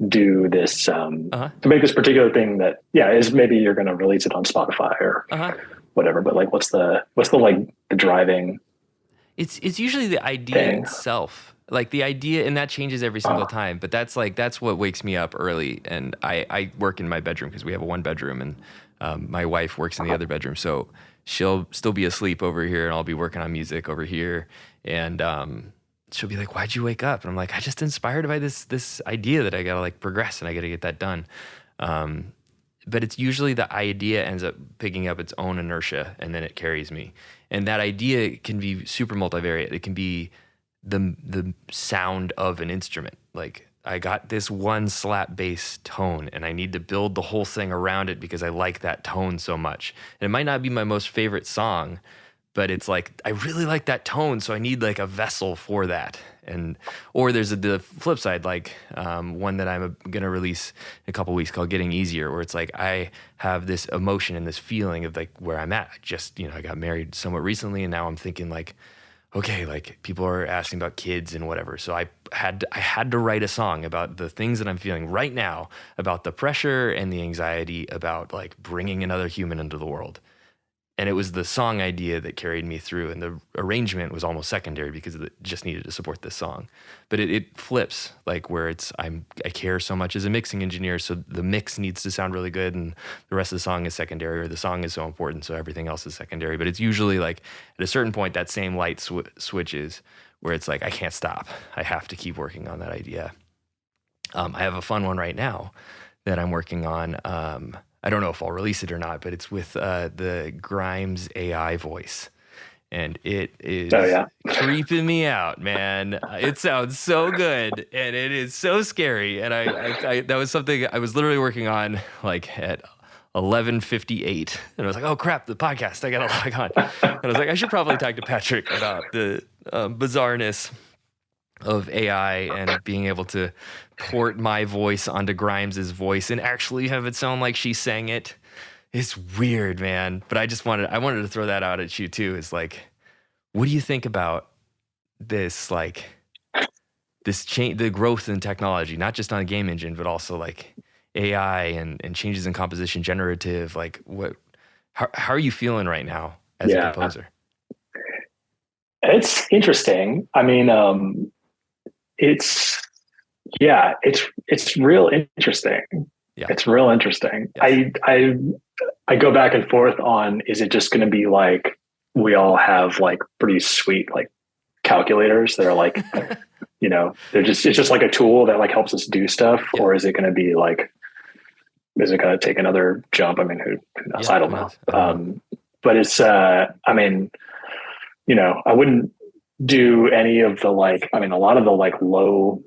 do this, to make this particular thing that, is maybe you're going to release it on Spotify or whatever, but like what's the like the driving? It's usually the idea itself, like the idea, and that changes every single time, but that's what wakes me up early. And I work in my bedroom because we have a 1 bedroom, and my wife works in the other bedroom, so she'll still be asleep over here and I'll be working on music over here, and she'll be like, why'd you wake up? And I'm like, I just inspired by this idea that I gotta like progress and I gotta get that done. but it's usually the idea ends up picking up its own inertia and then it carries me. And that idea can be super multivariate. It can be the sound of an instrument. Like I got this one slap bass tone and I need to build the whole thing around it because I like that tone so much. And it might not be my most favorite song, but it's like I really like that tone, so I need like a vessel for that. And or there's the flip side, like one that I'm gonna release in a couple weeks called "Getting Easier," where it's like I have this emotion and this feeling of like where I'm at. I got married somewhat recently, and now I'm thinking like, okay, like people are asking about kids and whatever. So I had to write a song about the things that I'm feeling right now, about the pressure and the anxiety about like bringing another human into the world. And it was the song idea that carried me through, and the arrangement was almost secondary because it just needed to support this song. But it flips, like where I care so much as a mixing engineer, so the mix needs to sound really good, and the rest of the song is secondary, or the song is so important, so everything else is secondary. But it's usually like at a certain point that same light switches, where it's like I can't stop. I have to keep working on that idea. I have a fun one right now that I'm working on. I don't know if I'll release it or not, but it's with the Grimes AI voice. And it is creeping me out, man. It sounds so good, and it is so scary. And I that was something I was literally working on like at 11:58, and I was like, "Oh crap, the podcast! I gotta log on." And I was like, "I should probably talk to Patrick about the bizarreness of AI and being able to port my voice onto Grimes's voice and actually have it sound like she sang it." It's weird, man. But I wanted to throw that out at you too. It's like, what do you think about this, like this change, the growth in technology, not just on a game engine, but also like AI and changes in composition, generative, like how are you feeling right now as a composer? It's interesting. I mean, it's real interesting. Yeah. It's real interesting. Yes. I go back and forth on, is it just going to be like we all have like pretty sweet like calculators that are like it's just like a tool that like helps us do stuff, or is it going to be like, is it going to take another jump? I mean, who knows? I don't know. But it's I mean, I wouldn't do any of the like, I mean, a lot of the like low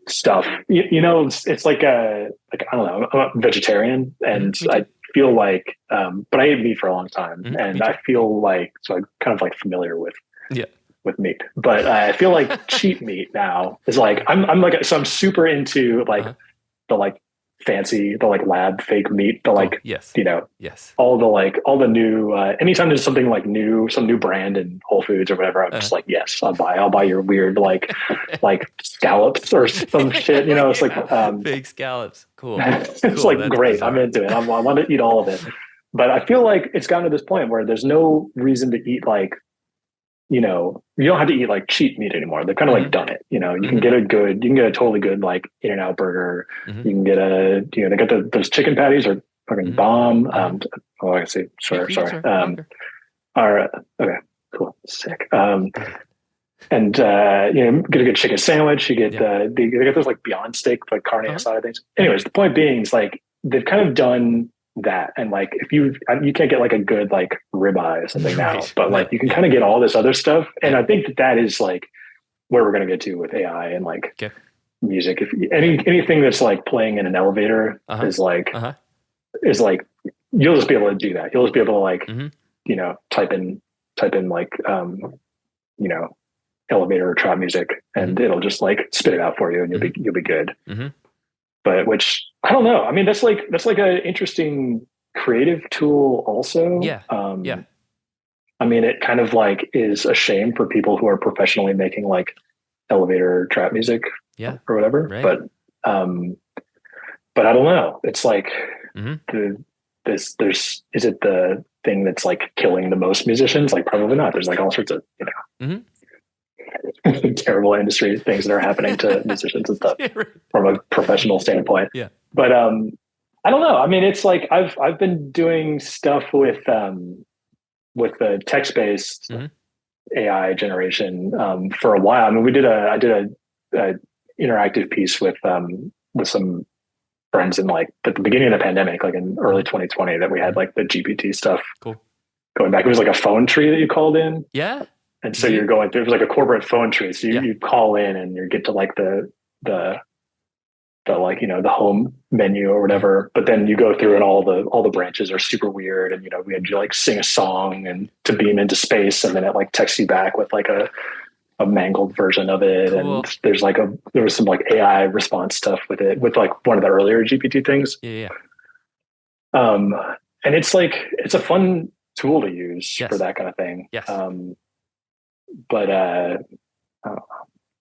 stuff, it's like I don't know, I'm a vegetarian, and I feel like, but I ate meat for a long time, and I feel like, so I'm kind of like familiar with meat, but I feel like cheap meat now is like, I'm like, so I'm super into like the like fancy, the like lab fake meat, the like, all the new, anytime there's something like new, some new brand in Whole Foods or whatever, I'm just like, yes, I'll buy your weird, like scallops or some shit, it's like, big scallops. Cool. It's like, great. Bizarre. I'm into it. I want to eat all of it. But I feel like it's gotten to this point where there's no reason to eat like, you don't have to eat like cheap meat anymore. They've kind of like done it. You can get a totally good like In-N-Out burger. You can get they got those chicken patties are fucking bomb. I see. Sorry. All right. Okay, cool. Sick. And get a good chicken sandwich. You get they got those like Beyond Steak, like carne asada things. Anyways, the point being is like they've kind of done that, and like if you can't get like a good like ribeye or something now, but like you can kind of get all this other stuff, and I think that is like where we're going to get to with AI and like music. If anything that's like playing in an elevator is like you'll just be able to do that. You'll just be able to like type in like elevator or trap music, and it'll just like spit it out for you, and you'll be good. But which I don't know. I mean, that's like an interesting creative tool also. I mean, it kind of like is a shame for people who are professionally making like elevator trap music or whatever. Right. But I don't know. It's like is it the thing that's like killing the most musicians? Like probably not. There's like all sorts of, terrible industry things that are happening to musicians and stuff from a professional standpoint. But I don't know. I mean, it's like I've been doing stuff with the text-based AI generation for a while. I mean, I did a interactive piece with some friends in like at the beginning of the pandemic, like in early 2020, that we had like the GPT stuff Cool. going back. It was like a phone tree that you called in. Yeah. And so you're going through, it was like a corporate phone tree. So Yeah. you call in and you get to like the like, the home menu or whatever, but then you go through and all the branches are super weird. And, we had to like sing a song and to beam into space. And then it like texts you back with like a mangled version of it. Cool. And there was some like AI response stuff with it, with like one of the earlier GPT things. Yeah. And it's a fun tool to use Yes. for that kind of thing. Yes. But I don't know.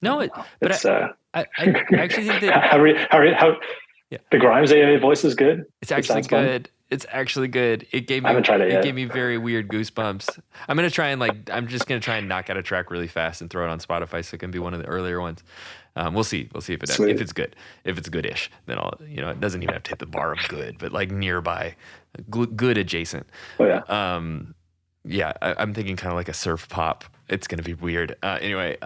No, but I actually think that how the Grimes AI voice is good. it's actually good. It's actually good. It gave me, I haven't tried it yet. gave me very weird goosebumps. I'm just gonna try and knock out a track really fast and throw it on Spotify so it can be one of the earlier ones. We'll see if it's good. If it's goodish, then I'll, it doesn't even have to hit the bar of good, but like nearby, good adjacent. Oh yeah. Yeah, I'm thinking kind of like a surf pop. It's gonna be weird. Anyway,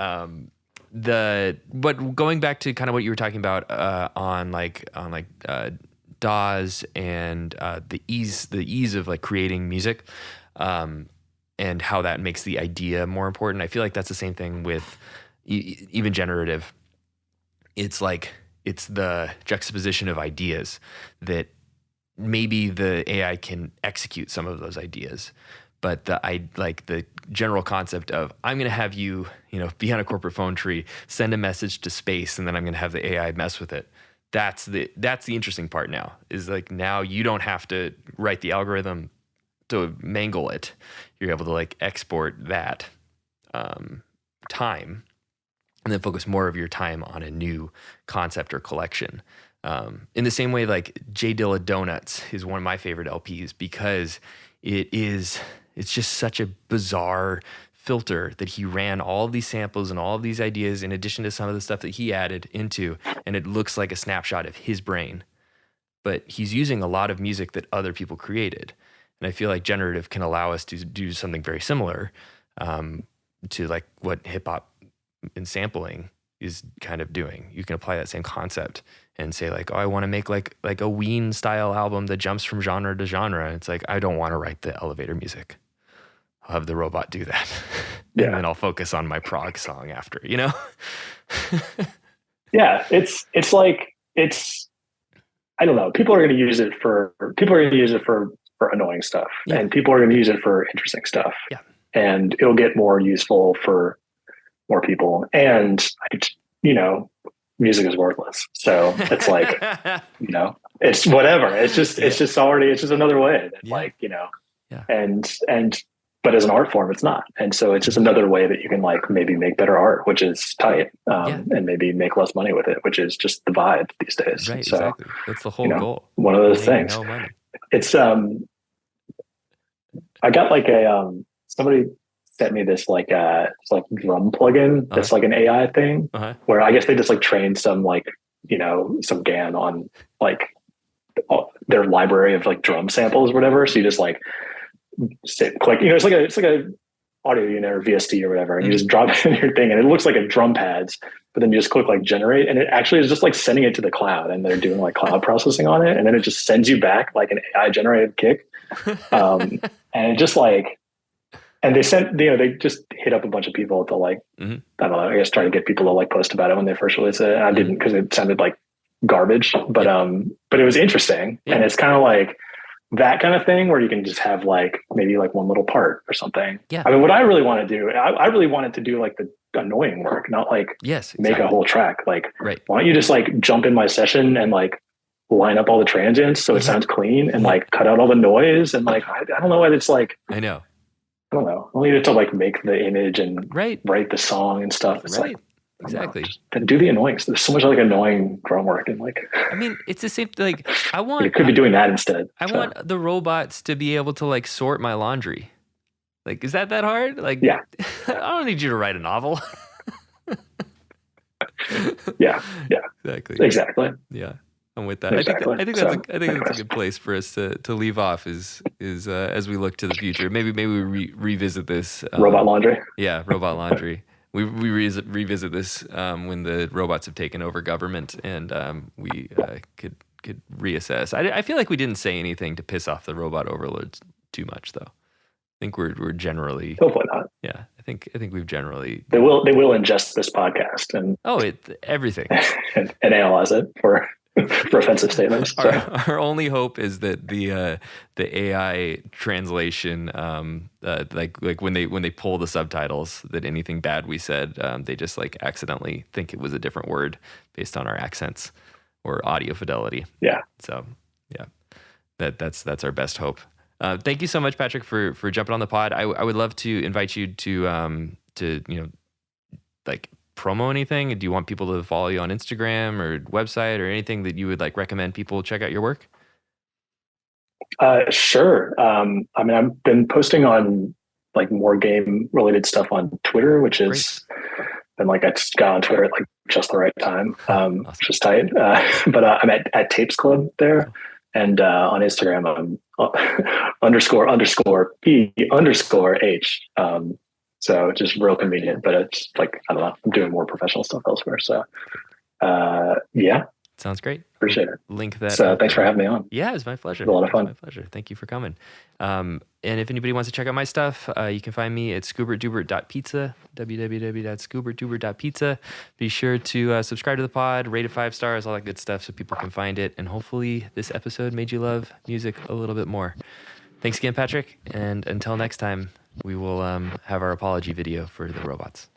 but going back to kind of what you were talking about on DAWs and the ease of like creating music, and how that makes the idea more important. I feel like that's the same thing with even generative. It's like it's the juxtaposition of ideas that maybe the AI can execute some of those ideas. But the general concept of I'm going to have you, be on a corporate phone tree, send a message to space, and then I'm going to have the AI mess with it. That's the interesting part now, is like now you don't have to write the algorithm to mangle it. You're able to like export that time and then focus more of your time on a new concept or collection. In the same way, like J Dilla Donuts is one of my favorite LPs because it's just such a bizarre filter that he ran all of these samples and all of these ideas in addition to some of the stuff that he added into, and it looks like a snapshot of his brain. But he's using a lot of music that other people created. And I feel like generative can allow us to do something very similar to like what hip hop and sampling is kind of doing. You can apply that same concept and say like, oh, I want to make like a Ween style album that jumps from genre to genre. It's like, I don't want to write the elevator music. I'll have the robot do that. Yeah. And then I'll focus on my prog song after, Yeah. I don't know. People are going to use it for annoying stuff, and people are going to use it for interesting stuff. Yeah. And it'll get more useful for more people. And music is worthless. So it's like, it's whatever. It's just another way that but as an art form, it's not. And so it's just another way that you can like maybe make better art, which is tight, and maybe make less money with it, which is just the vibe these days. Right. So, exactly. That's the whole goal. One of those things. No money. It's, I got like somebody sent me this like it's like drum plugin that's like an AI thing where I guess they just like trained some like some GAN on like their library of like drum samples or whatever. So you just like click, it's like a audio unit or VST or whatever, and you just drop it in your thing, and it looks like a drum pads. But then you just click like generate, and it actually is just like sending it to the cloud, and they're doing like cloud processing on it, and then it just sends you back like an AI generated kick. And it just like. And they sent, they just hit up a bunch of people to like, I don't know, I guess try to get people to like post about it when they first released it. And I didn't, because it sounded like garbage, but it was interesting. Yeah. And it's kind of like that kind of thing where you can just have like, maybe like one little part or something. Yeah. I mean, what I really want to do, I really wanted to do like the annoying work, not like make a whole track. Like, why don't you just like jump in my session and like line up all the transients so it sounds clean and like cut out all the noise. And like, I don't know why it's like, I know. I don't know. Only to like make the image and write the song and stuff. It's like exactly. Then do the annoying. There's so much like annoying drum work and like. I mean, it's the same. Like I want. It could be doing that instead. I want the robots to be able to like sort my laundry. Like, is that hard? Like, yeah. I don't need you to write a novel. Yeah. Exactly. Yeah. I'm with that. Exactly. I think that's a good place for us to leave off is as we look to the future. Maybe we revisit this. Robot laundry. Yeah, robot laundry. We revisit this when the robots have taken over government, and we could could reassess. I feel like we didn't say anything to piss off the robot overlords too much, though. I think we're generally, hopefully not. yeah. I think we've generally They will ingest this podcast and everything and analyze it for offensive statements. So. Our only hope is that the AI translation, like when they pull the subtitles, that anything bad we said, they just like accidentally think it was a different word based on our accents or audio fidelity. Yeah. So yeah, that's our best hope. Thank you so much, Patrick, for jumping on the pod. I would love to invite you to like promo anything. Do you want people to follow you on Instagram or website or anything that you would like recommend people check out your work? Sure. I mean, I've been posting on like more game related stuff on Twitter, which is been like, I just got on Twitter at like just the right time, awesome. which is tight. But I'm at Tapes Club there. And on Instagram, I'm _P_H. So just real convenient, but it's like, I don't know, I'm doing more professional stuff elsewhere. So yeah. Sounds great. Appreciate it. Link that. So thanks for having me on. Yeah, it was my pleasure. It was a lot of fun. My pleasure. Thank you for coming. And if anybody wants to check out my stuff, you can find me at ScoobertDoobert.pizza, www.ScoobertDoobert.pizza. Be sure to subscribe to the pod, rate it 5 stars, all that good stuff so people can find it. And hopefully this episode made you love music a little bit more. Thanks again, Patrick. And until next time, we will have our apology video for the robots.